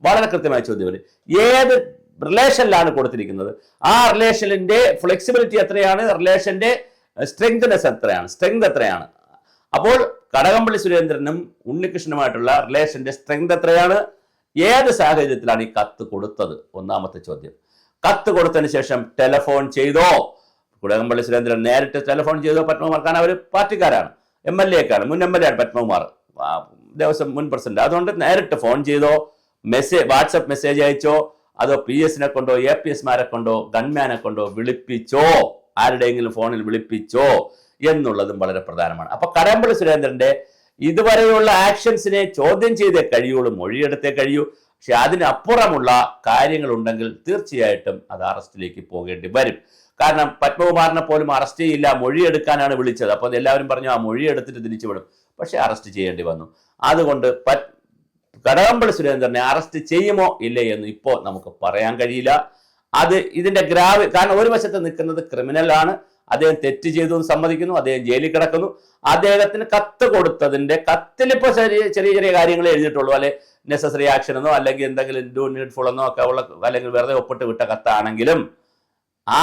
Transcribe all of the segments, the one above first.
വളരെ കൃത്യമായ ചോദ്യം വരും. ഏത് റിലേഷനിലാണ് കൊടുത്തിരിക്കുന്നത്, ആ റിലേഷനിന്റെ ഫ്ലെക്സിബിലിറ്റി എത്രയാണ്, റിലേഷന്റെ സ്ട്രെങ്ത് എത്രയാണ്. അപ്പോൾ കടകംപള്ളി സുരേന്ദ്രനും ഉണ്ണികൃഷ്ണനുമായിട്ടുള്ള റിലേഷന്റെ സ്ട്രെങ്ത് എത്രയാണ്, ഏത് സാഹചര്യത്തിലാണ് ഈ കത്ത് കൊടുത്തത്, ഒന്നാമത്തെ ചോദ്യം. കത്ത് കൊടുത്തതിന് ശേഷം ടെലിഫോൺ ചെയ്തോ, കടകംപള്ളി സുരേന്ദ്രൻ നേരിട്ട് ടെലിഫോൺ ചെയ്തോ പത്മകുമാർ? കാരണം അവർ പാർട്ടിക്കാരാണ്, MLA മുൻ MLA ആണ് പത്മകുമാർ, ദേവസ്വം മുൻ പ്രസിഡന്റ്. അതുകൊണ്ട് നേരിട്ട് ഫോൺ ചെയ്തോ, വാട്സപ്പ് മെസ്സേജ് അയച്ചോ, അതോ PS-നെ കൊണ്ടോ APS-മാരെ കൊണ്ടോ ഗൺമാനെ കൊണ്ടോ വിളിപ്പിച്ചോ, ആരുടെയെങ്കിലും ഫോണിൽ വിളിപ്പിച്ചോ എന്നുള്ളതും വളരെ പ്രധാനമാണ്. അപ്പൊ കടകംപള്ളി സുരേന്ദ്രന്റെ ഇതുവരെയുള്ള ആക്ഷൻസിനെ ചോദ്യം ചെയ്തേ കഴിയുള്ളൂ, മൊഴിയെടുത്തേ കഴിയൂ. പക്ഷെ അതിനപ്പുറമുള്ള കാര്യങ്ങളുണ്ടെങ്കിൽ തീർച്ചയായിട്ടും അത് അറസ്റ്റിലേക്ക് പോകേണ്ടി വരും. കാരണം പത്മകുമാറിനെ പോലും അറസ്റ്റ് ചെയ്യില്ല, മൊഴിയെടുക്കാനാണ് വിളിച്ചത്. അപ്പോൾ എല്ലാവരും പറഞ്ഞു ആ മൊഴിയെടുത്തിട്ട് തിരിച്ചുവിടും. പക്ഷെ അറസ്റ്റ് ചെയ്യേണ്ടി വന്നു. അതുകൊണ്ട് കടകംപള്ളി സുരേന്ദ്രനെ അറസ്റ്റ് ചെയ്യുമോ ഇല്ലേ എന്ന് ഇപ്പോൾ നമുക്ക് പറയാൻ കഴിയില്ല. അത് ഇതിന്റെ കാരണം ഒരു വശത്ത് നിൽക്കുന്നത് ക്രിമിനലാണ്, അദ്ദേഹം തെറ്റ് ചെയ്തു എന്ന് സമ്മതിക്കുന്നു, അദ്ദേഹം ജയിലിൽ കിടക്കുന്നു. അദ്ദേഹത്തിന് കത്ത് കൊടുത്തതിന്റെ കത്തിലിപ്പോൾ ചെറിയ കാര്യങ്ങളെ എഴുതിയിട്ടുള്ളൂ, അല്ലെ നെസസറി ആക്ഷൻ എന്നോ അല്ലെങ്കിൽ എന്തെങ്കിലും ഡു നീഡ്ഫുൾ എന്നോ ഒക്കെ ഉള്ള, അല്ലെങ്കിൽ വെറുതെ ഒപ്പിട്ട് വിട്ട കത്താണെങ്കിലും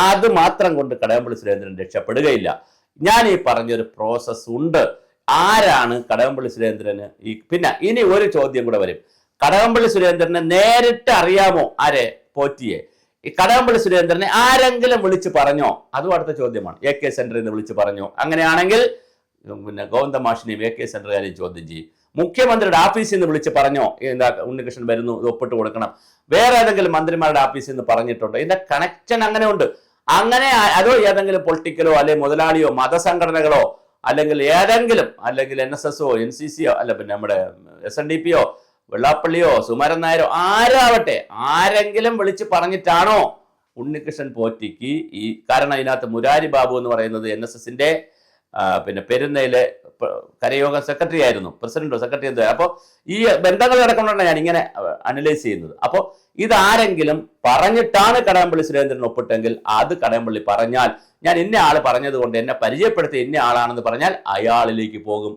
അത് മാത്രം കൊണ്ട് കടകംപള്ളി സുരേന്ദ്രൻ രക്ഷപ്പെടുകയില്ല. ഞാൻ ഈ പറഞ്ഞൊരു പ്രോസസ് ഉണ്ട്. ആരാണ് കടകംപള്ളി സുരേന്ദ്രന് പിന്നെ ഇനി ഒരു ചോദ്യം കൂടെ വരും. കടകംപള്ളി സുരേന്ദ്രനെ നേരിട്ട് അറിയാമോ? ആരെ? പോറ്റിയെ. ഈ കടകംപള്ളി സുരേന്ദ്രനെ ആരെങ്കിലും വിളിച്ചു പറഞ്ഞോ? അതും അടുത്ത ചോദ്യമാണ്. AK സെന്ററിൽ നിന്ന് വിളിച്ചു പറഞ്ഞോ? അങ്ങനെയാണെങ്കിൽ പിന്നെ ഗോവിന്ദമാഷിനെയും AK സെന്ററുകാരെയും ചോദ്യം ചെയ്യും. മുഖ്യമന്ത്രിയുടെ ഓഫീസിൽ നിന്ന് വിളിച്ച് പറഞ്ഞോ, എന്താ ഉണ്ണികൃഷ്ണൻ വരുന്നു, ഇത് ഒപ്പിട്ട് കൊടുക്കണം? വേറെ ഏതെങ്കിലും മന്ത്രിമാരുടെ ഓഫീസിൽ നിന്ന് പറഞ്ഞിട്ടുണ്ടോ? ഇതിന്റെ കണക്ഷൻ അങ്ങനെ ഉണ്ട്. അങ്ങനെ അതോ ഏതെങ്കിലും പൊളിറ്റിക്കലോ അല്ലെങ്കിൽ മുതലാളിയോ മതസംഘടനകളോ അല്ലെങ്കിൽ ഏതെങ്കിലും, അല്ലെങ്കിൽ NSS-ഓ NCC-യോ അല്ല പിന്നെ നമ്മുടെ SNDP-യോ വെള്ളാപ്പള്ളിയോ സുമാരൻ നായരോ ആരാവട്ടെ, ആരെങ്കിലും വിളിച്ച് പറഞ്ഞിട്ടാണോ ഉണ്ണികൃഷ്ണൻ പോറ്റിക്ക് കാരണം ഇതിനകത്ത് മുരാരി ബാബു എന്ന് പറയുന്നത് NSS-ന്റെ പിന്നെ പെരുന്നയിലെ കരയോഗ സെക്രട്ടറി ആയിരുന്നു, പ്രസിഡന്റോ സെക്രട്ടറി എന്തോ. അപ്പോൾ ഈ ബന്ധങ്ങൾ നടക്കുന്നുണ്ടാണ് ഞാൻ ഇങ്ങനെ അനലൈസ് ചെയ്യുന്നത്. അപ്പോൾ ഇതാരെങ്കിലും പറഞ്ഞിട്ടാണ് കടകംപള്ളി സുരേന്ദ്രൻ ഒപ്പിട്ടെങ്കിൽ അത് കടകംപള്ളി പറഞ്ഞാൽ, ഞാൻ ഇന്ന ആൾ പറഞ്ഞത് കൊണ്ട് എന്നെ പരിചയപ്പെടുത്തി ഇന്ന ആളാണെന്ന് പറഞ്ഞാൽ അയാളിലേക്ക് പോകും.